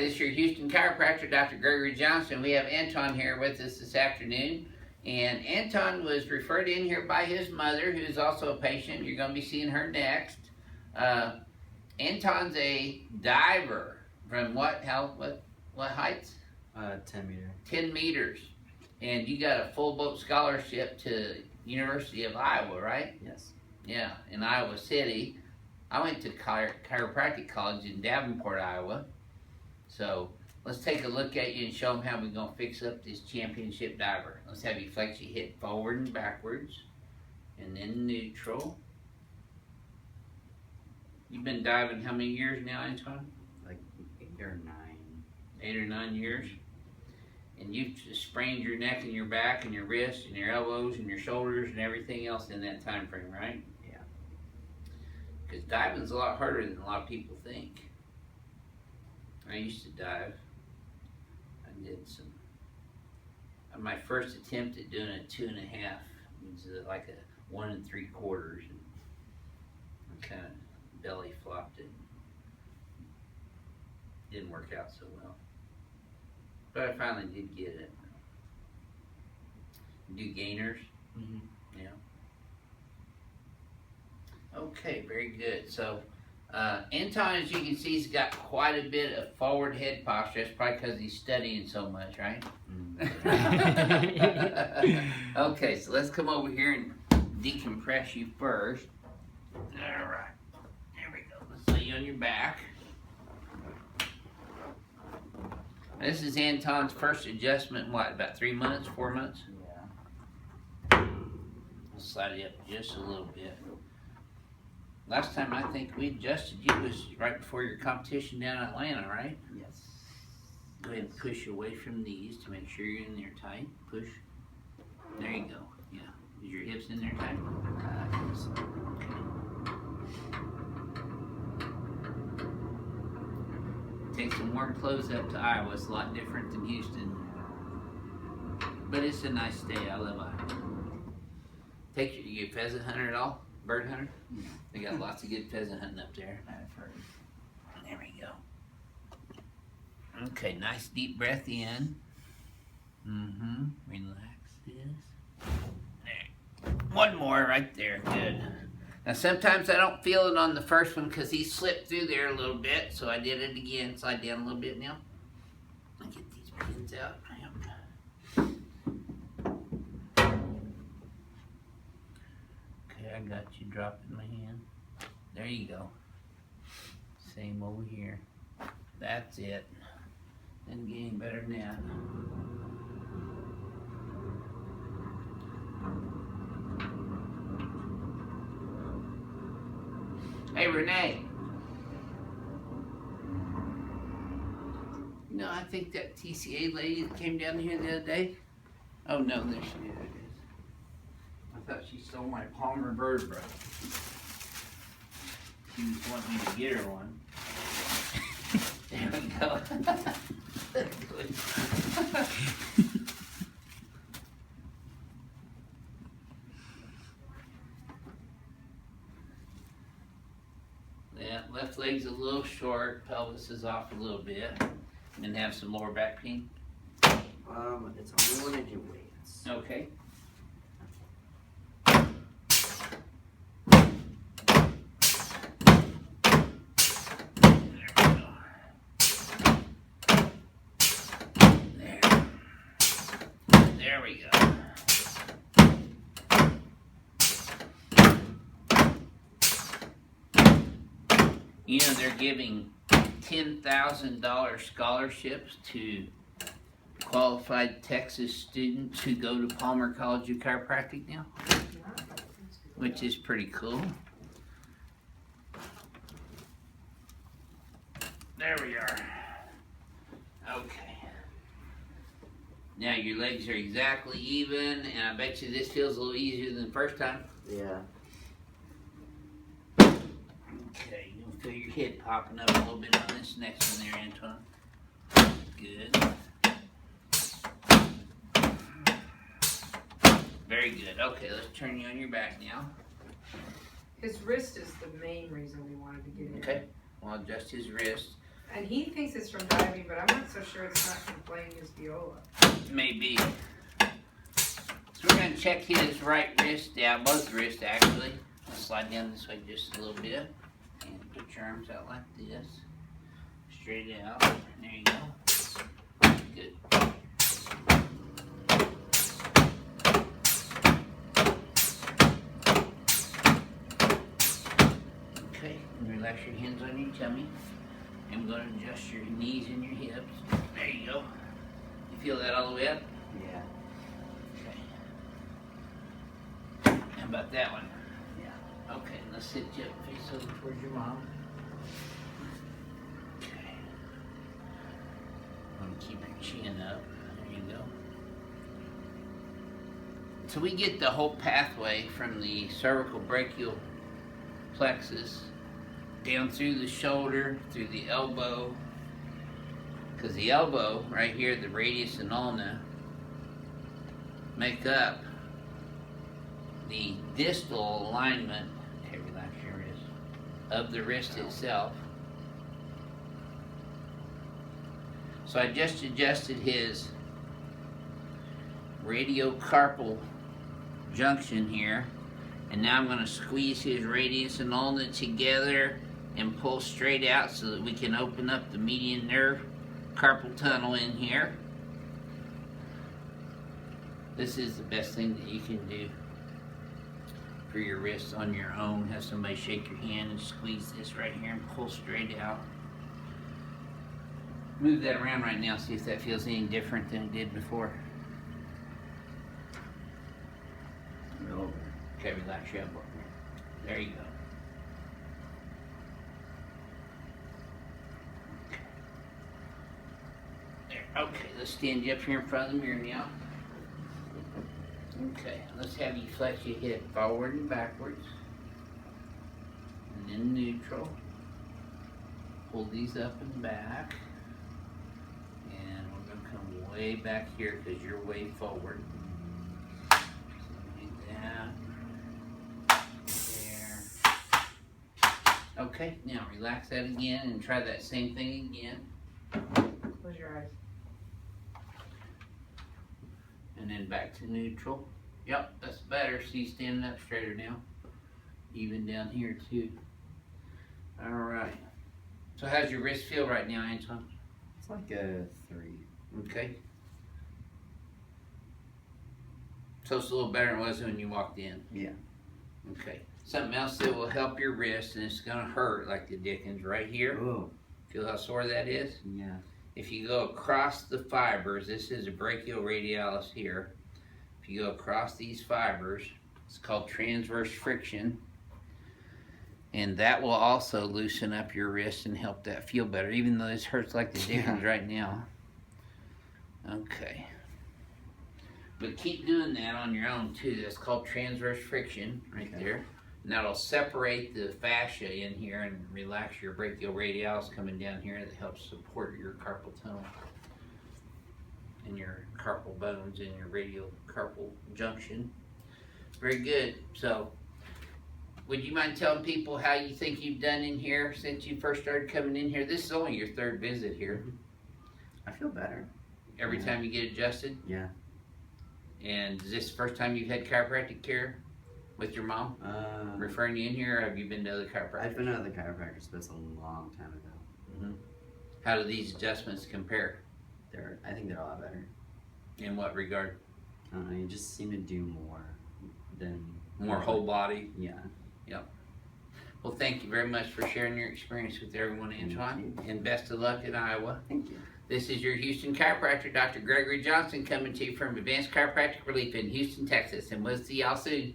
this is your Houston chiropractor, Dr. Gregory Johnson. We have Anton here with us this afternoon. And Anton was referred in here by his mother, who is also a patient. You're going to be seeing her next. Anton's a diver from what heights? 10 meters. 10 meters. And you got a full boat scholarship to University of Iowa, right? Yes. Yeah, in Iowa City. I went to chiropractic college in Davenport, Iowa. So let's take a look at you and show them how we're going to fix up this championship diver. Let's have you flex your hip forward and backwards, and then neutral. You've been diving how many years now, Anton? Like 8 or 9. 8 or 9 years. And you've just sprained your neck and your back and your wrists and your elbows and your shoulders and everything else in that time frame, right? Yeah. Because diving's a lot harder than a lot of people think. I used to dive. I did some. My first attempt at doing a 2.5 was like a 1 3/4, and I kind of belly flopped it. Didn't work out so well, but I finally did get it. Do gainers? Mm-hmm. Yeah. Okay, very good. So. Anton, as you can see, he's got quite a bit of forward head posture. That's probably because he's studying so much, right? Okay, so let's come over here and decompress you first. All right, there we go. Let's lay you on your back. This is Anton's first adjustment in what, about 3 months, 4 months? Yeah. I'll slide it up just a little bit. Last time I think we adjusted you was right before your competition down in Atlanta, right? Yes. Go ahead and push away from these to make sure you're in there tight. Push. There you go. Yeah. Is your hips in there tight? Okay. Take some warm clothes up to Iowa. It's a lot different than Houston. But it's a nice day. I love Iowa. You a pheasant hunter at all? Bird hunter? Yeah. They got lots of good pheasant hunting up there. I've heard. There we go. Okay, nice deep breath in. Relax this. There. One more right there. Good. Now sometimes I don't feel it on the first one because he slipped through there a little bit, so I did it again. Slide down a little bit now. I'll get these pins out. I got you dropping my hand. There you go. Same over here. That's it. And getting better than that. Hey, Renee. You know, I think that TCA lady that came down here the other day. Oh no, there she is. I thought she stole my Palmer vertebra. She was wanting me to get her one. There we go. Good. Yeah, left leg's a little short, pelvis is off a little bit, and have some lower back pain. It's only when I do weights. Okay. There we go. You know, they're giving $10,000 scholarships to qualified Texas students who go to Palmer College of Chiropractic now, which is pretty cool. There we are. Okay. Now your legs are exactly even, and I bet you this feels a little easier than the first time. Yeah. Okay, you'll feel your head popping up a little bit on this next one there, Anton. Good. Very good. Okay, let's turn you on your back now. His wrist is the main reason we wanted to get in. Okay, I'll adjust his wrist. And he thinks it's from diving, but I'm not so sure it's not from playing his viola. Maybe. So we're going to check his right wrist down, both wrists actually. I'll slide down this way just a little bit. And put your arms out like this. Straight out. There you go. Good. Okay, and relax your hands on your tummy. I'm going to adjust your knees and your hips. There you go. You feel that all the way up? Yeah. Okay. How about that one? Yeah. Okay, let's sit you up, face over towards your mom. Okay. I'm gonna keep your chin up. There you go. So we get the whole pathway from the cervical brachial plexus down through the shoulder, through the elbow, because the elbow right here, the radius and ulna, make up the distal alignment, okay, relax your wrist, of the wrist itself. So I just adjusted his radiocarpal junction here, and now I'm going to squeeze his radius and ulna together and pull straight out so that we can open up the median nerve carpal tunnel in here. This is the best thing that you can do for your wrists on your own. Have somebody shake your hand and squeeze this right here and pull straight out. Move that around right now, see if that feels any different than it did before. Over. Okay, relax your elbow. There you go. There. Okay, let's stand you up here in front of the mirror now. Okay, let's have you flex your hip forward and backwards. And then neutral. Pull these up and back. And we're going to come way back here because you're way forward. So do that. There. Okay, now relax that again and try that same thing again. Close your eyes. And then back to neutral. Yep, that's better. See, standing up straighter now. Even down here too. All right. So how's your wrist feel right now, Anton? It's like a 3. Okay. So it's a little better than it was when you walked in. Yeah. Okay. Something else that will help your wrist, and it's gonna hurt like the dickens right here. Oh. Feel how sore that is? Yeah. If you go across the fibers, this is a brachioradialis here. If you go across these fibers, it's called transverse friction. And that will also loosen up your wrist and help that feel better, even though this hurts like the dickens right now. Okay. But keep doing that on your own too. That's called transverse friction right there. And that'll separate the fascia in here and relax your brachioradialis coming down here. That helps support your carpal tunnel and your carpal bones and your radial carpal junction. Very good. So, would you mind telling people how you think you've done in here since you first started coming in here? This is only your 3rd visit here. I feel better. Every time you get adjusted? Yeah. And is this the first time you've had chiropractic care with your mom? Referring you in here, or have you been to other chiropractors? I've been to other chiropractors, but it's a long time ago. Mm-hmm. How do these adjustments compare? I think they're a lot better. In what regard? I don't know, you just seem to do more than... More whole body? Yeah. Yep. Well, thank you very much for sharing your experience with everyone, Antoine. And best of luck in Iowa. Thank you. This is your Houston chiropractor, Dr. Gregory Johnson, coming to you from Advanced Chiropractic Relief in Houston, Texas. And we'll see y'all soon.